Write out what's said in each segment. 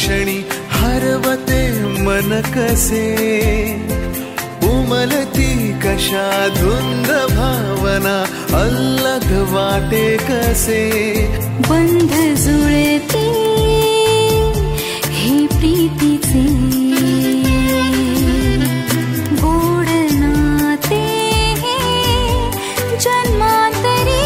क्षणी हरवते मन कसे, उमलती कशा धुंद भावना अल्लग वाटे कसे, बंध जुळते हे प्रीतीचे गोड नाते जन्मांतरीचे.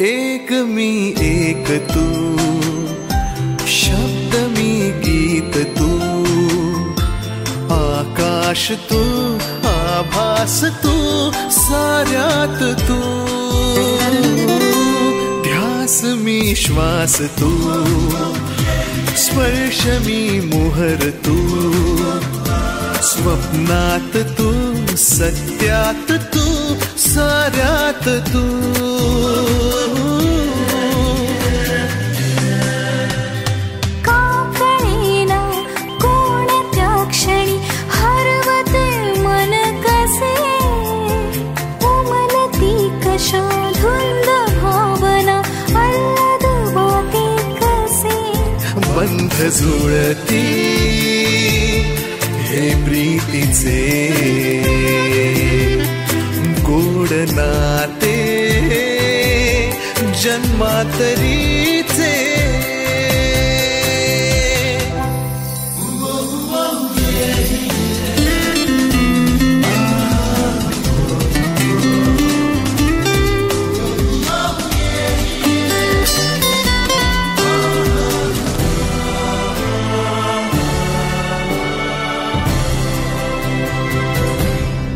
एक मी एक तू, शब्द मी गीत तू, आकाश तू आभास तू, साऱ्यात तू, ध्यास मी श्वास तू, स्पर्श मी मोहर तू, स्वप्नात तू सत्यात तू, साऱ्यात तू. बंध जुळती हे प्रीतीचे गोड नाते जन्मांतरीचे.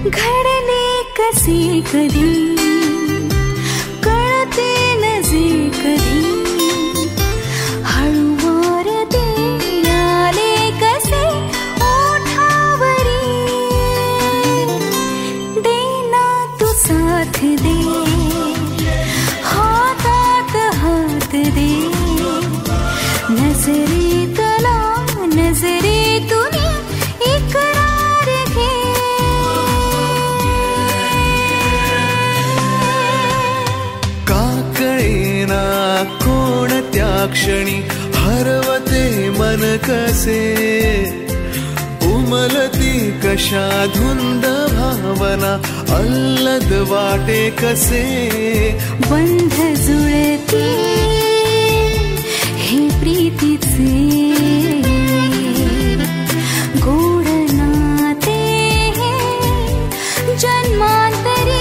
घडले कसे कधी कळते नजे कधी, हळूवार ते आले कसे ओठावरी, दे ना तू साथ दे हातात हात दे, नजरेतला नजरेतून इकरार घे. कोणत्या क्षणी हरवते मन कसे, उमलती कशा धुंद भावना अल्लद वाटे कसे, बंध जुळती हे प्रीतीचे गोड नाते जन्मांतरीचे.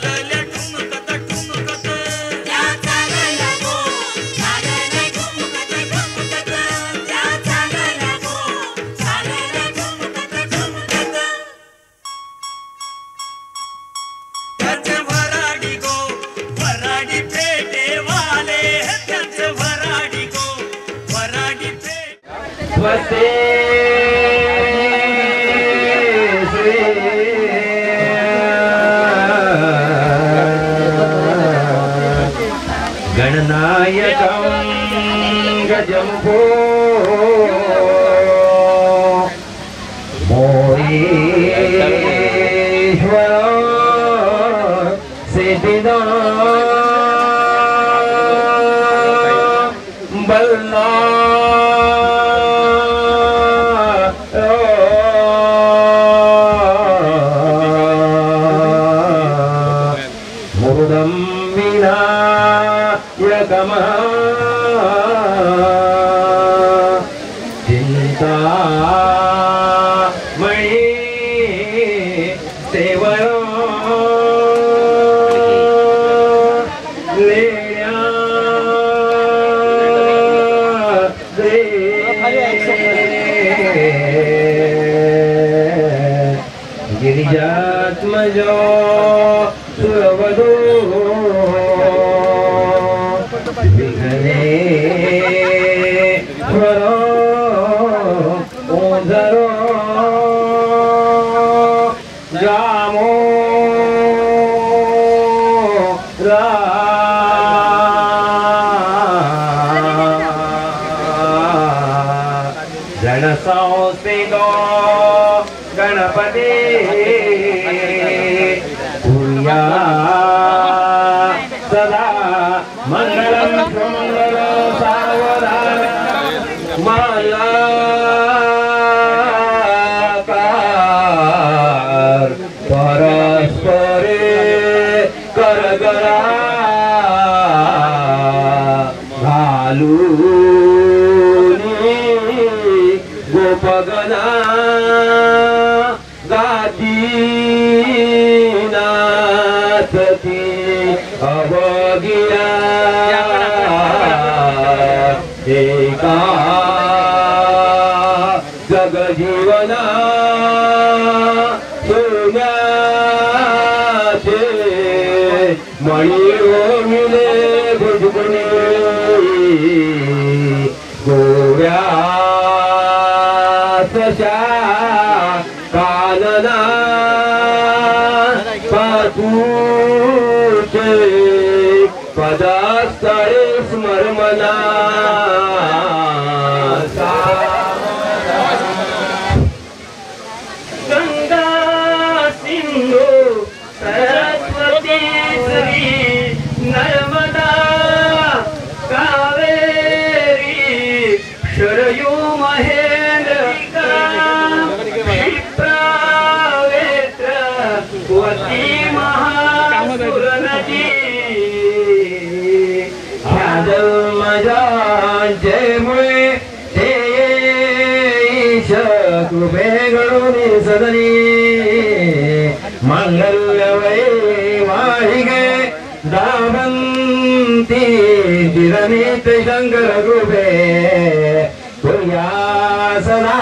चालल्या ठुमकत ठुमकत त्याचे वराडी गो वराडी पेटेवाले त्याचे वराडी गो वराडी पेट स्वस्ते गणनायकं गजम्भो मोरेश्वर सिद्धिदा बल्ला मुरुदं विनायकमः चिन्तामणि सेवयो लेण्या गिरिजात्मजो सुरवधू विघ्नेश्वरो ओझरो जामो गणसंस्थितो गणपति कुर्या सदा मंगलम सुमंगल सावधान मालाकार परस्परे करगरा घालूनी गोपगना गादीनाथती अवगिया एका जगजीवना सोन्याचे मणिरो मिले भुजबुनी गोव्या सशा कानना पातूचे पदास्थळे स्मरमना गंगा सिंधू सरस्वती श्री नर्मदा कावेरी शरयू महेंद्र क्षिप्रावेत्रवती महासुर नदी ह्या जन्मजांचेमुळे ते ईश कृपे घडून सदनी मंगल्य वैवाहिके दावंती चिरनीत शंकर कृपे तुर्या सदा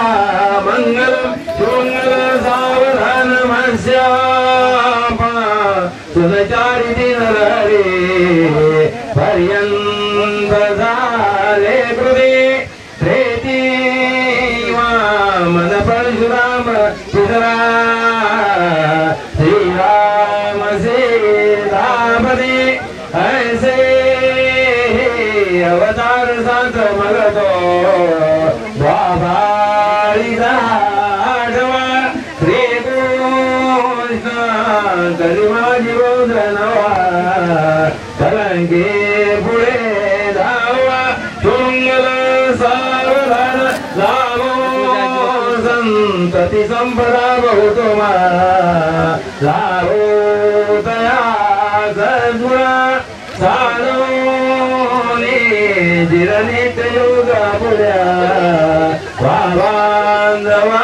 मंगल सुमंगल सावधान मस्यापा सुनचारी दिन रे पर्यंत झाले कृते प्रेती वामन परशुराम पितरा श्रीराम सीतापती ऐसे अवतार संत मगतो बाबाळीचा आठवा श्री कृष्ण गरिमाजी बोधनवा कलंके पुढे धावा तुंगल सावधान लाभो संतती संपदा बहुतोमा लाभो तया सद्गुणा सारोने जिरनित योगा पुढ्या बाबांधवा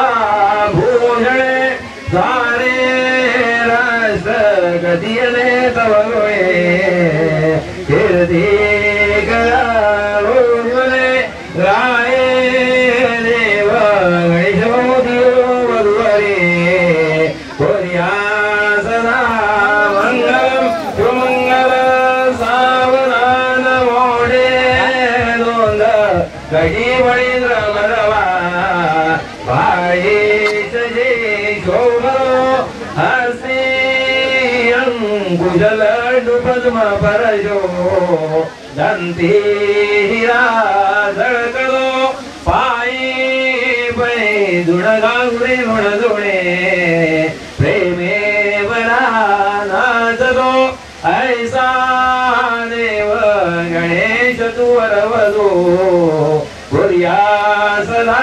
भूषणे सारे राष्ट्र गतीने तव डोळे कीर्ती गळावले राये देव गणेश मोदी वधुवरे कोर्या सदा मंगलम सुमंगल सावधान मोडे नोंद गडी वळींद्र मरवा भाईश जे शोभरो हसी अंकुशल पद्म परजो दंती हिरा झळकलो पायी पै धुण गांगुडे म्हणून जोडे प्रेमे वरा नाचलो ऐसा देव गणेश तू वरवधू पुर्या सदा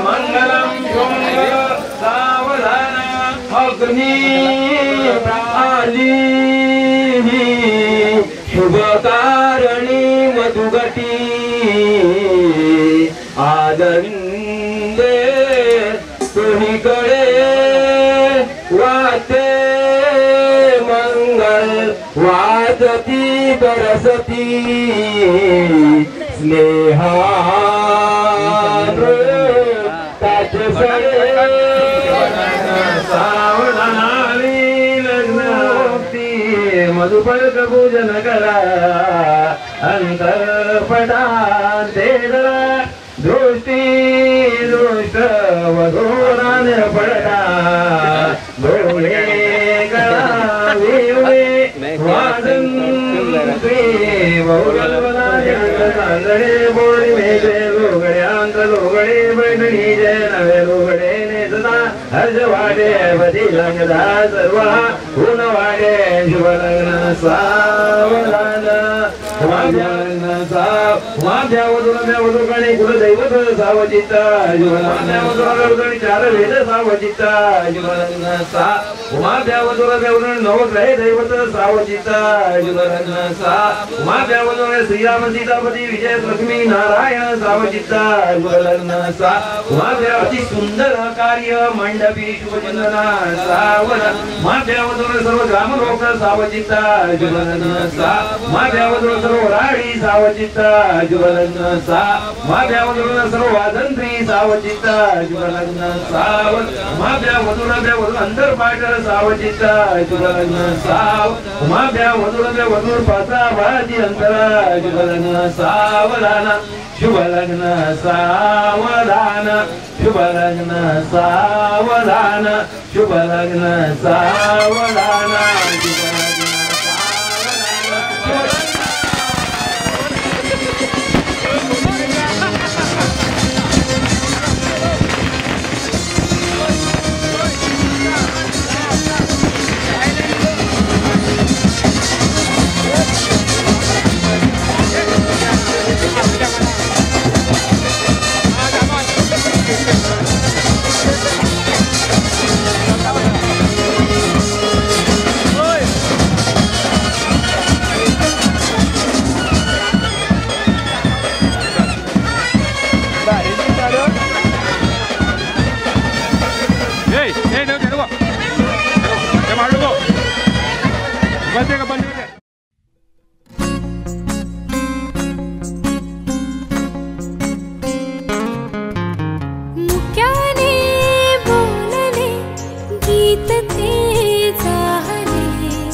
मंगलम शुभं सावधान अग्नी आली शुभकारणी मधुगटी आनंदे तुझीकडे वाते मंगल वाजती बरसती स्नेहार ताचे सडे सावधानी लग्नोक्ती मधुपर्क पूजन करा अंतरपटा तेडला दृष्टी दृष्ट वधूरान पडला डोळे गळा विवे वादंती बहुगलवनाने अंतरे बोळी मेघे लोगडे अंत लोगडे बैठणी जय नवे लोगडे नेसता हर्ष वाडे पती लग्नदा सर्व ऊन वाडे शुभ लग्न सावधान माझ्या वधूकडे कुलदैवत सावचित माझ्या वधूकडे चार वेद सावचित जुलग्न सा माझ्या वधूकडे नवग्रह दैवत सावचित जुलग्न सा माझ्या वधूकडे श्रीराम सीतापती विजय लक्ष्मी नारायण सावचित जुलग्न सा माझ्या अति सुंदर कार्य मंडपी शुभचंदना सावध माझ्या वधूकडे सर्व ग्राम लोक सावचित जुलग्न सा माझ्या वधूकडे सर्व राडी सावचित जुलग्न सा माझ्या वधूला सर्व वादंत्री सावचित जुलग्न सावध माझ्या वधूला अंतरपाठ सावचित जुलग्न साव माझ्या वधूला वधूर पाचा भाजी अंतरा जुलग्न सावधान शुभ लग्न सावधान शुभ लग्न सावधान शुभ लग्न सावधान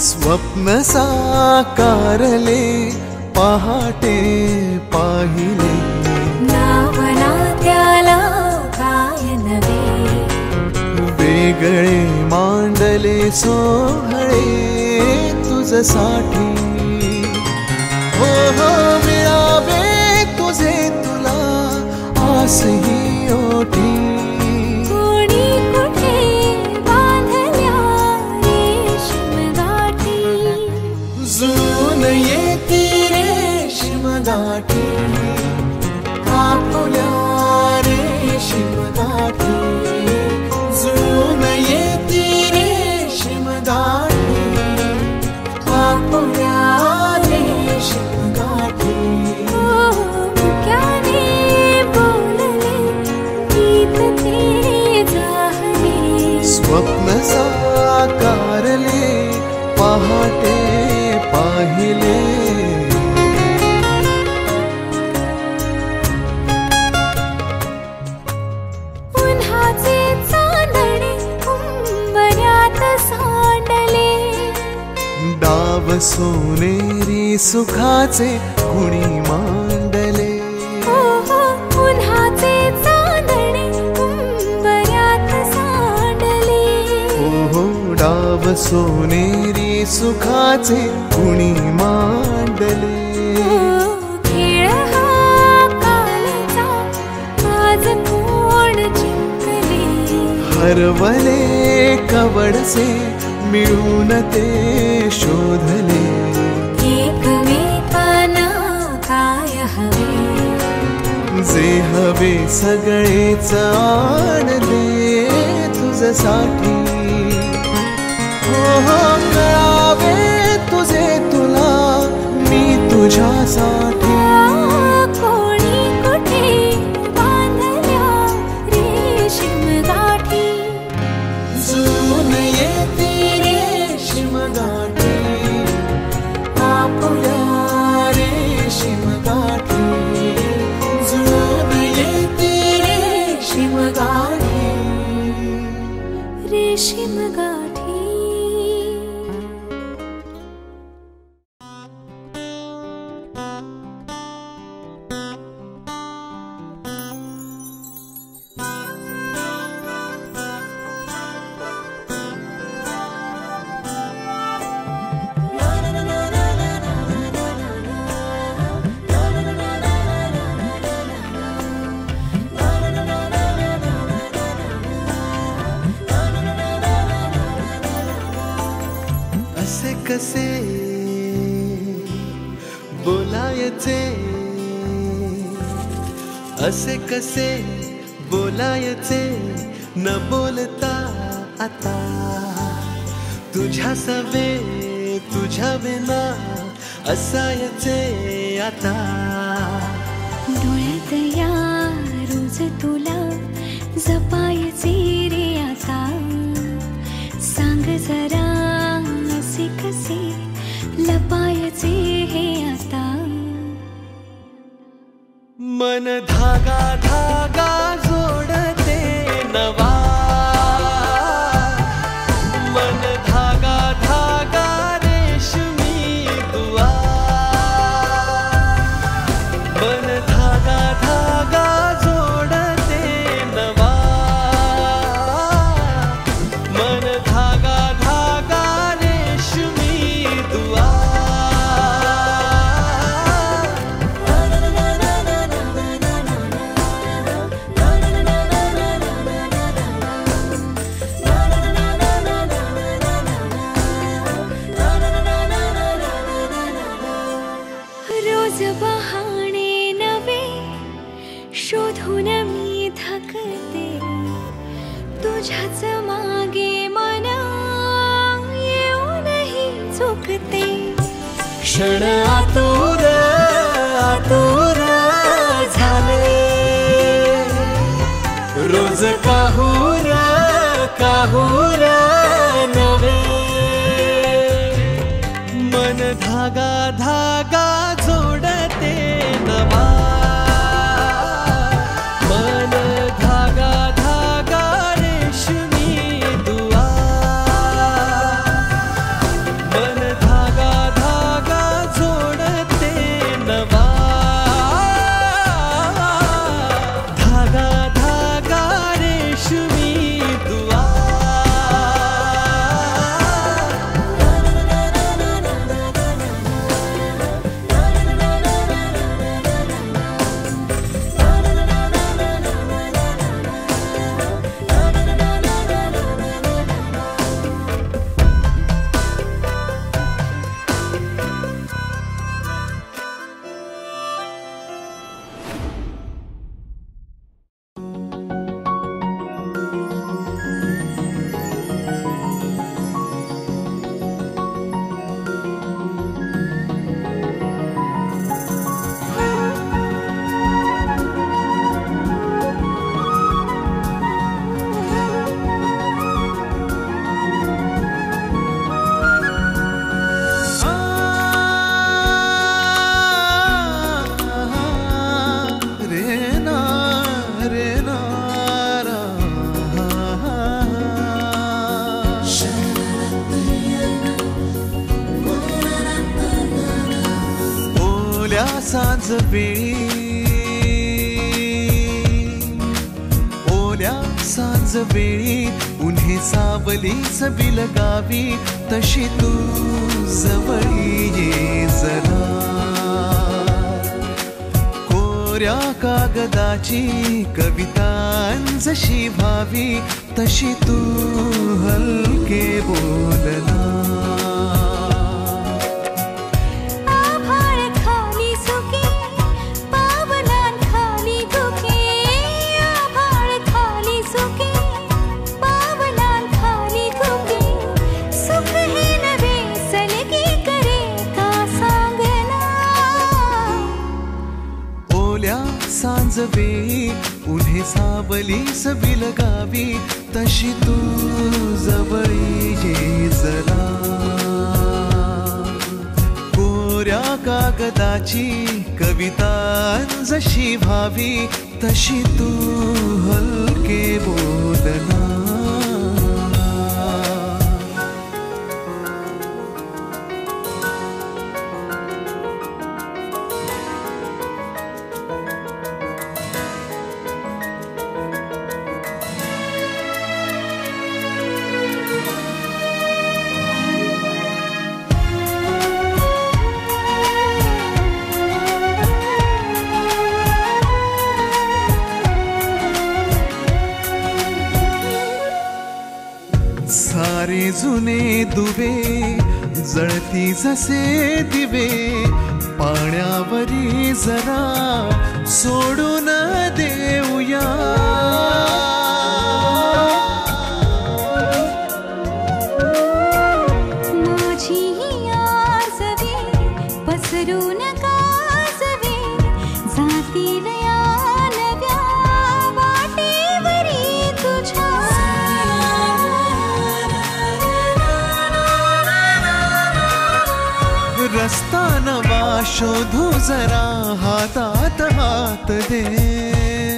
स्वप्न साकारले पहाटे पाहिले नावना त्याला काय नवे वेगळे मांडले सोहळे तुझसाठी हो हो मिळावे तुझे तुला आसही ओठी कोणी कुठे बांधल्या रेशीम गाठी जुळून येती रेशीम गाठी आपुल्या रेशीम गाठी जुळून येती रेशीम गाठी आपुल्या रेशीम गाठी मुक्याने बोलले गीत ते झाले स्वप्न साकारले पहाटे सोनेरी सुखाचे कुणी मांडले. उन्हाचे चांदणे उंबऱ्यात सांडले. डाव सोनेरी सुखाचे कुणी मांडले. खेळ हा कालचा आज कोण जिंकले. हरवले कवडसे मिळून ते शोधले. एकमेकांना काय हवे जे हवे सगळेच आणले तुझ्यासाठी. कळावे तुझे तुला मी तुझ्यासाठी. कोणी कुठे बांधल्या रेशीम गाठी. जुळून येते रेशीम गाठी आपुल्या रेशीम गाठी. जुळून येते रेशीम गाठी. रेशीम गाठी. असे कसे बोलायचे. असे कसे बोलायचे न बोलता आता. तुझ्या सवे तुझ्या विना असायचे आता. डोळ्यात या रोज तुला जपायचे रे आता. सांग जरा असे कसे लपायचे हे आता. मन धागा धागा जोडते नवा. मन धागा धागा रेशमी दुआ. मन धागा धागा जोडते नवा. मन धागा धागा रेशमी दुआ. रोज बहाणे नवे शोधून मी थकते. तुझ्याच मागे मन येऊनही चुकते. क्षण आतुर आतुर झाले. रोज काहूर काहूर नवे. मन धागा धागा जोडते नवा. मन धागा धागा रेशमी दुआ. मन धागा धागा जोडते नवा. धागा धागा रेशमी दुआ. ओल्या सांज वेळी, ओल्या सांज वेळी उन्हे सावलीच बिलगावी, तशी तू जवळी ये जरा. कोऱ्या कागदाची कविता जशी व्हावी, तशी तू हलके बोलना. सांज वेळी उन्हे सावलीच बिलगावी, तशी तू जवळी ये जरा. कोऱ्या कागदाची कविता जशी व्हावी, तशी तू हलके बोलना. सारे जुने दुवे जळती जसे दिवे, पाण्यावरी जरा सोडून देऊया. माझी आसवे पसरून कासवे, जातील या नव्या वाटेवरी तुझ्या. रस्ता नवा शोधू जरा, हातात हात दे.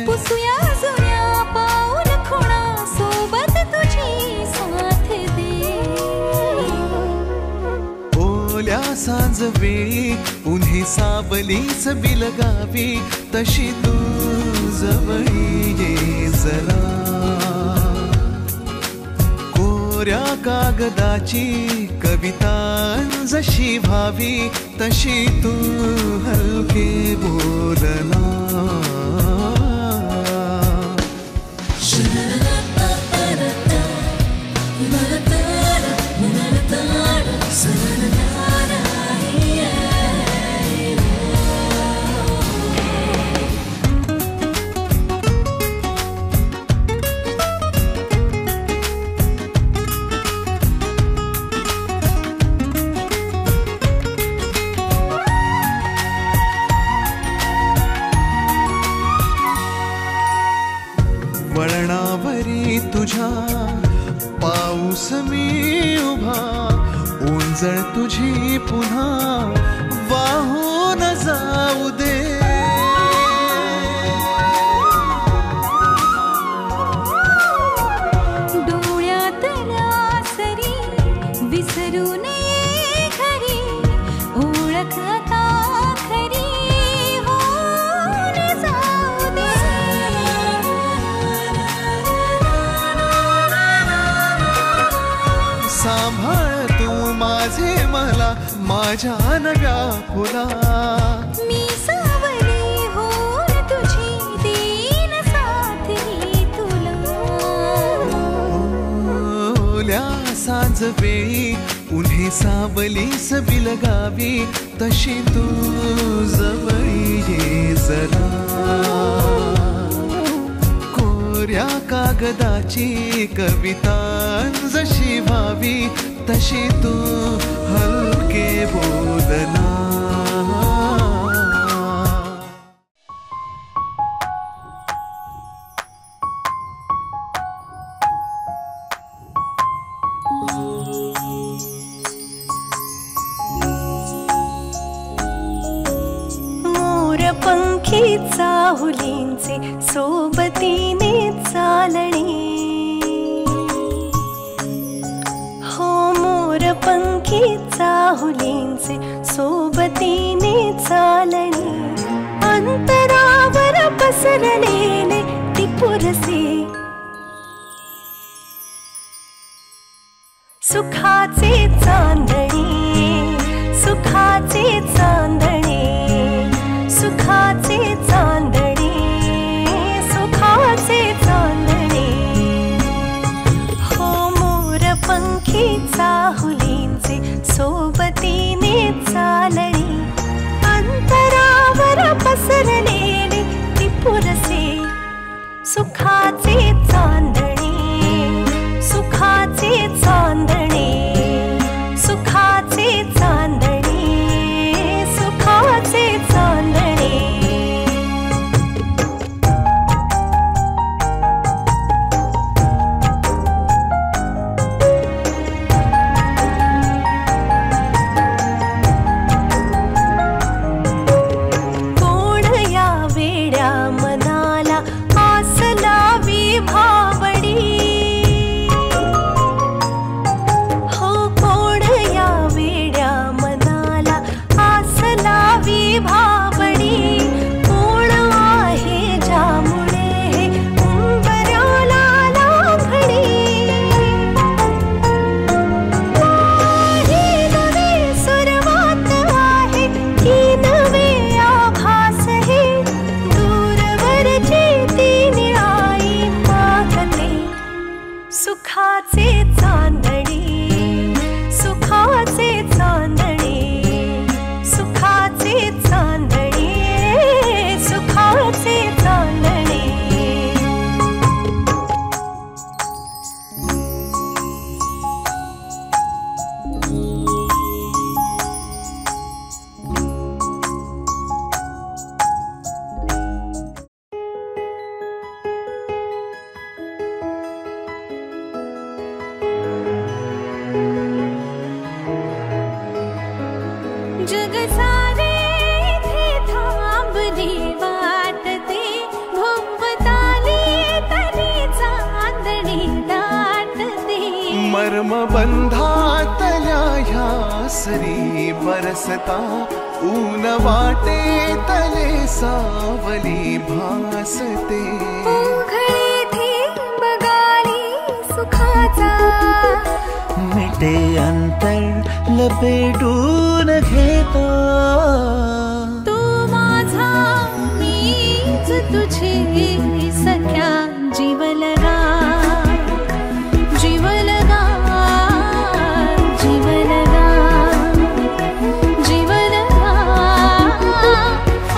पुसूया जुन्या पाऊल खुणा, सोबत तुझी साथ दे. ओल्या सांज वेळी उन्हे सावलीच बिलगावी, तशी तू जवळी ये जरा. कोऱ्या कागदाची कविता जशी व्हावी, तशी तू हलके बोलना. वळणावरी तुझ्या पाऊस मी उभा, ओंजळ तुझी पुन्हा वाहून जाऊ दे. डोळ्यातल्या सरी विसरू नये घरी, ओळख आता खरी होऊन जाऊ दे. सांभाळ तू माझे मला माझ्या नव्या फुला. मी सावली होऊन तुझी देईन साथ ही तुला. ओल्या सांज वेळी उन्हे सावलीच बिलगावी, तशी तू जवळी ये जरा. कोऱ्या कागदाची कविता जशी व्हावी, तशी तू हलके बोलना. मोरपंखी चाहुलींचे सोबतीने चालणे, हो मोरपंखी चाहुलींचे सोबतीने चालणे. त्रिपुरसे सुखाचे चांदणे सुखाचे चांदणे सुखाचे चांदणे सुखाचे चांदणे हो मोर पंखी चाहुलींचे सोबतीने चालणी अंतरावर पसरलेले त्रिपुरसे सुखाचे चांदणे सुखाचे चांदणे सुखाचे चांदणे सुखाचे चांदणे कोण या वेड्या मनाला आस लावी भावडी हो कोण या वेड्या मनाला आस लावी भावडी कोण आहे ज्यामुळे हे उंबऱ्याला लाभडी ही नवी सुरुवात आहे की नवे आभास हे दूरवरची ती निळाई मागते सुखाचे चांदणे सुखाचे चांदणे सुखाचे चांदणे सुखाचे चांदणे जग सारे इथे थांबली वाटते भोवताली तरी चांदणी दाटते मर्म बंधातल्या ह्या सरी बरसता ऊन वाटे तले सावली भासते उघडे थेंब गाली सुखाचा मिटे अंतर लपेटून घेता तू माझा मीच तुझी सख्या जीवलगा जीवलगा जीवलगा जीवलगा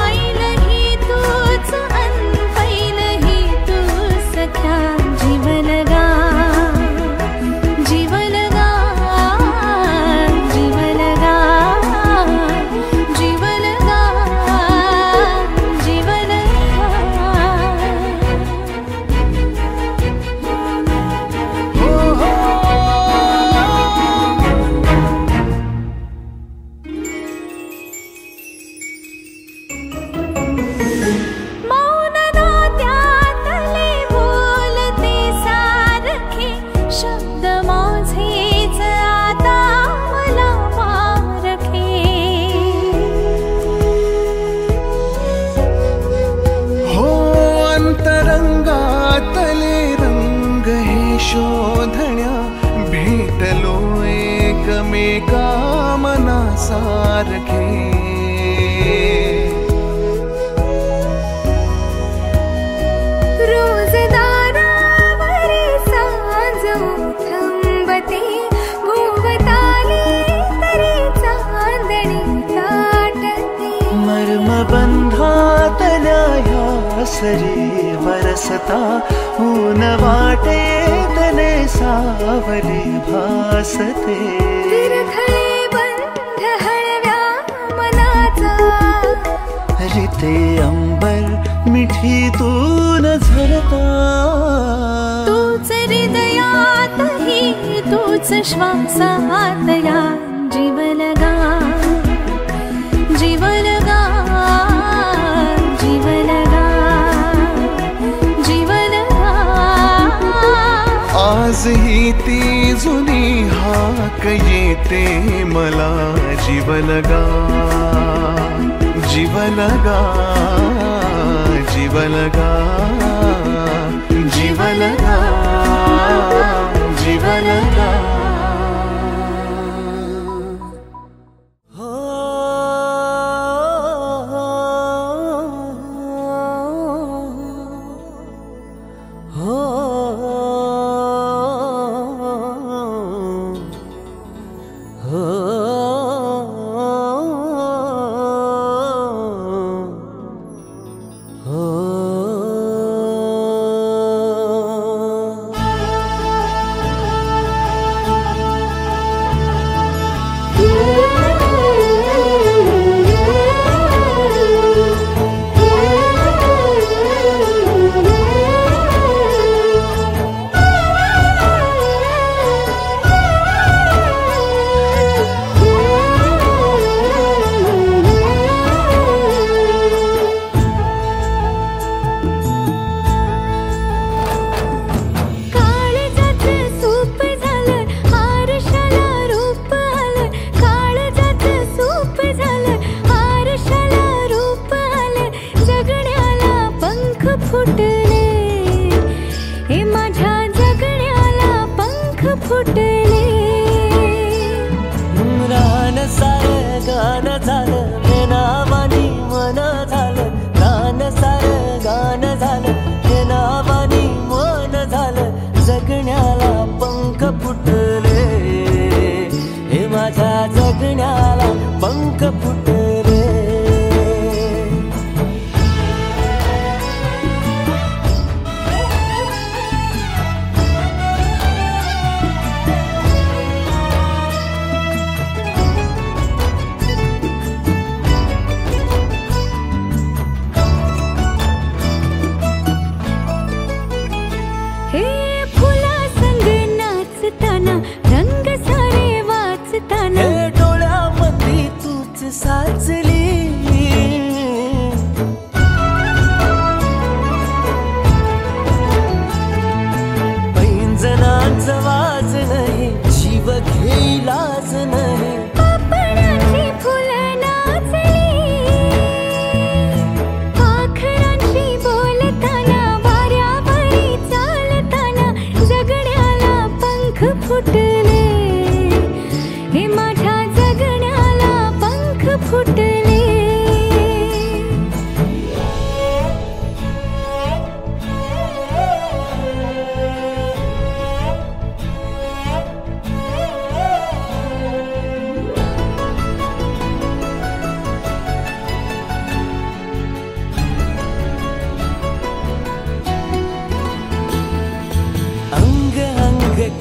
ऐलही तूच अन पहिलही तू सख्या जीवलगा जीवलगा जीवलगा जीवलगा शोधण्या भेटलो एकमेका मनासारखे रोजदारावरी सांज थांबते भोवताली तरी चांदणी दाटते मर्मबंधातल्या ह्या सरी बरसता ऊन वाटे तले सावली भासते विरघळे बंध हळव्या मनाचा रिते अंबर मिठीतून झरता तूच हृदयातही तूच श्वासात या जीवलगा जीवलगा जीवलगा जीवलगा आजही ती जुनी हाक येते मला जीवलगा जीवलगा जीवलगा जीवलगा जीवलगा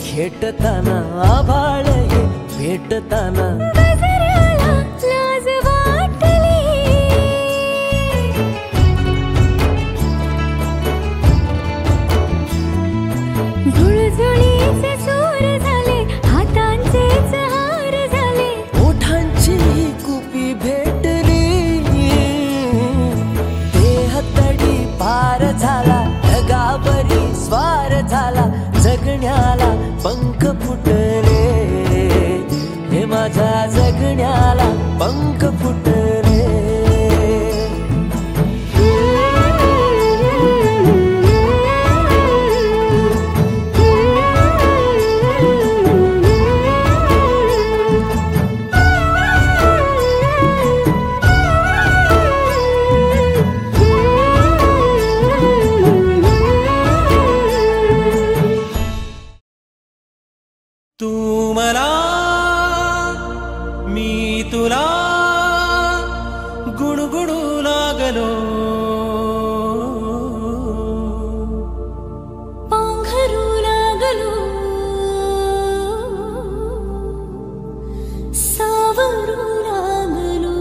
खेटताना आभाळ हे भेटताना गजराला लाज वाटली झुळझुळीचे सूर झाले हातांचेच हार झाले ओठांची कुपी भेटली देह तडी पार झाला ढगावरी स्वार झाला जगण्याला पंख फुटले हे माझ्या जगण्याला पंख फुटले तू मला मी तुला गुणगुणू लागलो पांघरू लागलो सावरू लागलो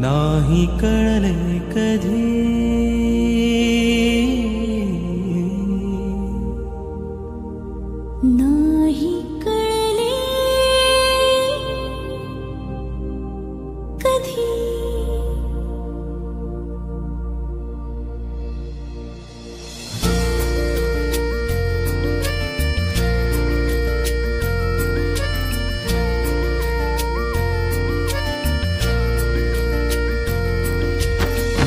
नाही कळले कधी नाही कळले कधी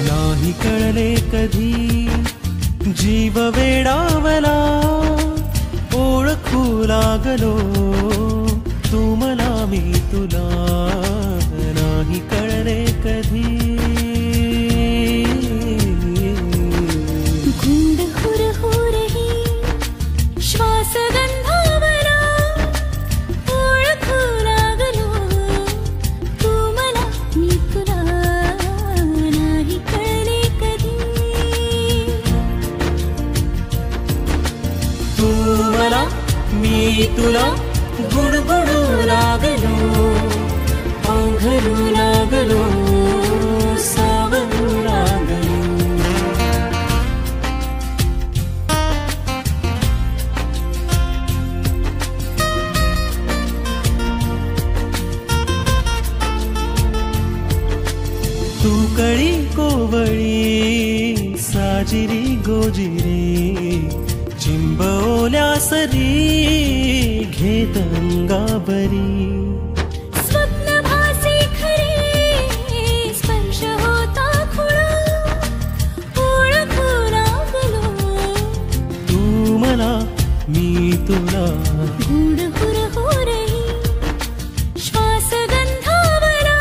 नाही नाही कळले कधी जीव वेडावला ओळखू लागलो तू मला मी तुला नाही कळले कधी गुंड हुर हुरही श्वास गंधावला ओळखू लागलो तू मला मी तुला नाही कळले कधी तू मला मी तुला गुणगुणू लागलो पांघरू लागलो सावरू लागलो तू कळी कोवळी साजिरी गोजिरी चिंबवल्या सरी घेत अंगाबरी स्वप्नभासी खरे स्पर्श होता खुळा ओळखू लागलो तू मला मी तुला गुंड हुर हुरही श्वास गंधावला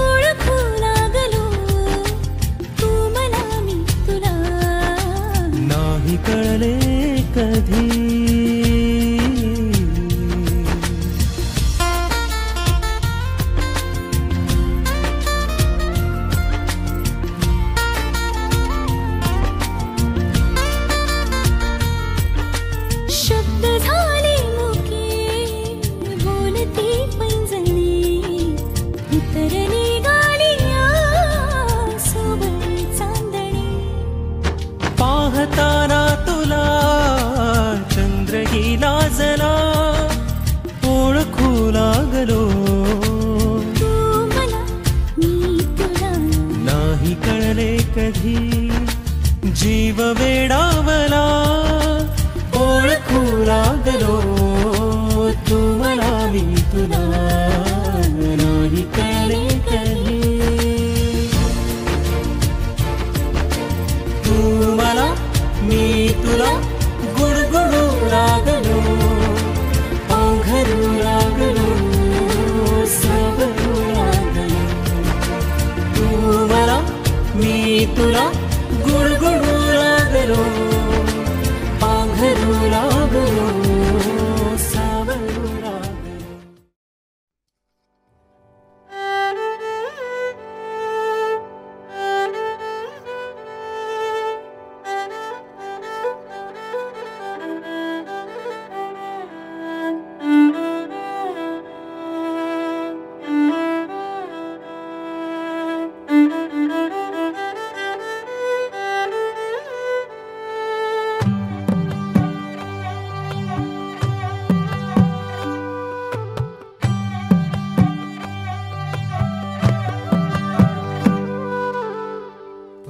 ओळखू लागलो तू मला मी तुला नाही कळले कधी शब्द झाले मुके बोलती पैंजणी उतरली गालिया सोबत चांदणी पाहताना तुला चंद्रही लाजला ओळखू लागलो तू मला मी तुला नाही कळले कधी जीव वेडावला ओळखू लागलो तू मला मी तुला नाही कळले कधी तू मला मी तुला गुणगुणू लागलो पांघरू लागलो सावरू लागलो तू मला मी तुला गुणगुणू लागलो पांघरू लागलो सावरू लागलो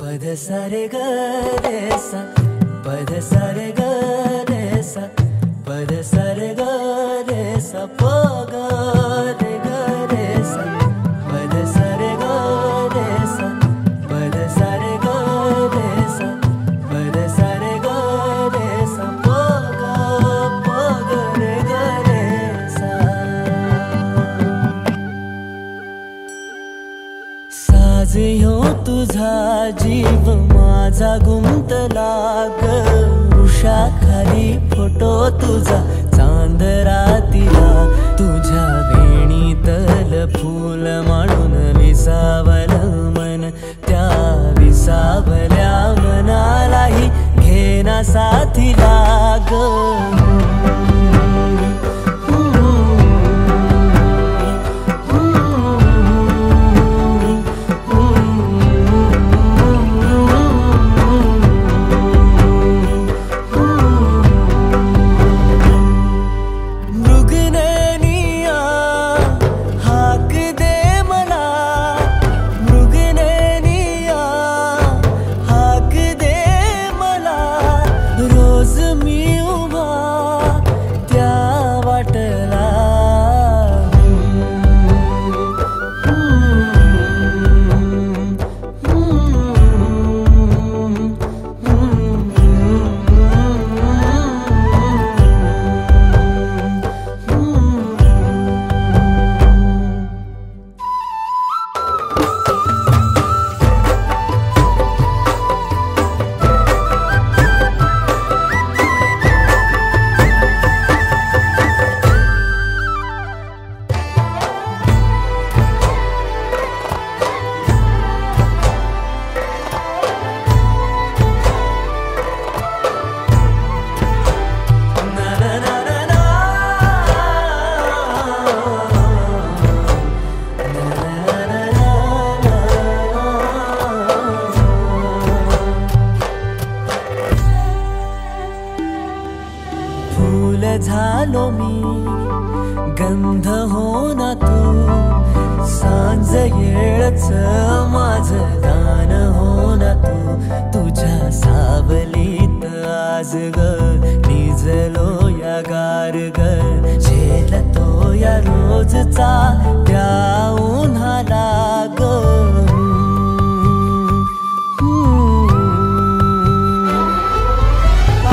पद सारे ग रे सा पद सारे ग रे सा पद सारे ग रे सा प ग रे ग रे सा पद सारे ग रे सा पद सारे ग रे सा पद सारे ग रे सा प ग रे ग रे सा साज ह्यो तुझा जीव माझा गुंतला ग उषा खाली फोटो तुझा चांद रातीला तुझ्या वेणीतल फूल म्हणून विसावल मन त्या विसावल्या मनालाही घेना साथीला ग रोज मी उभा बंध हो ना तू, सांज येळच माझं गान हो ना तू. तुझ्या सावलीत आज ग निजलो या गार ग, झेलतो या रोजचा त्या उन्हाला ग.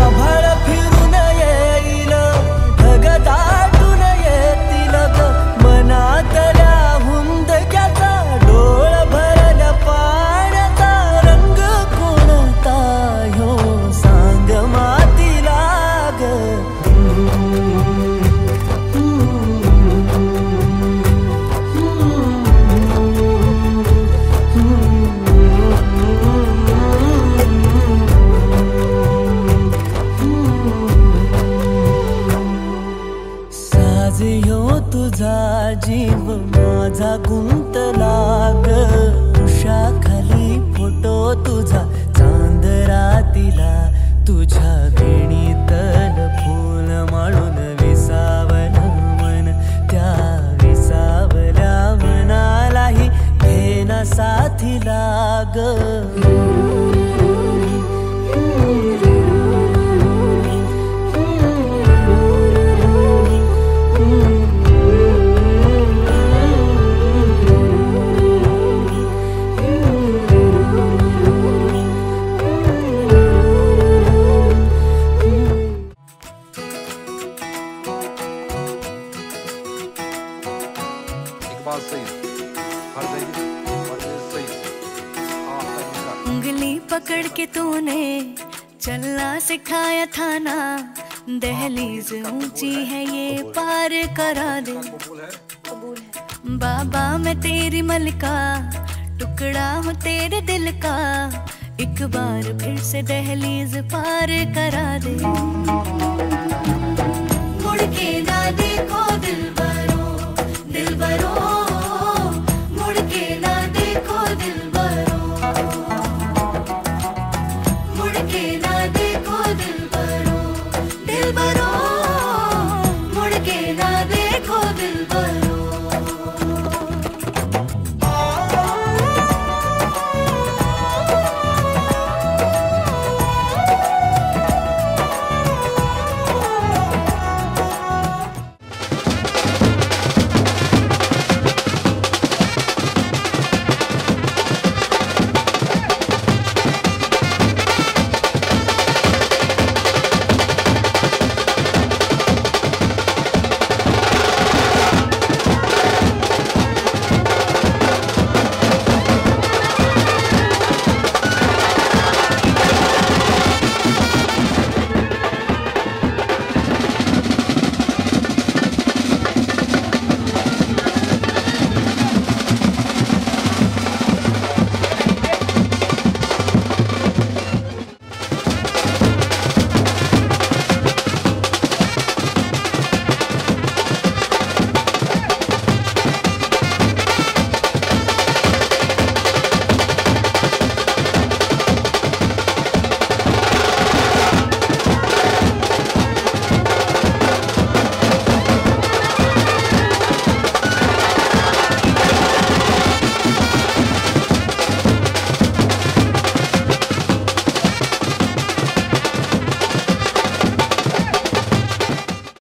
आभाळ फिरून येईल, ढग दाटून येतील ग, मनातल्या हुंदक्याचा डोळ भरल्या पाण्याचा रंग कोणता ह्यो सांग मातीला ग. साज ह्यो तुझा जीव माझा गुंतला ग, उषाखाली फोटो तुझा चांद रातीला. तुझ्या वेणीतल फूल माळून विसावलं मन, त्या विसावल्या मनालाही घेना साथीला ग. उंगली पकड़ के तूने चलना सिखाया था ना, दहलीज ऊंची है ये पार करा दे. बाबा मैं तेरी मलिका, टुकड़ा हूँ तेरे दिल का, एक बार फिर से दहलीज पार करा दे. मुड़ के ना देखो दिल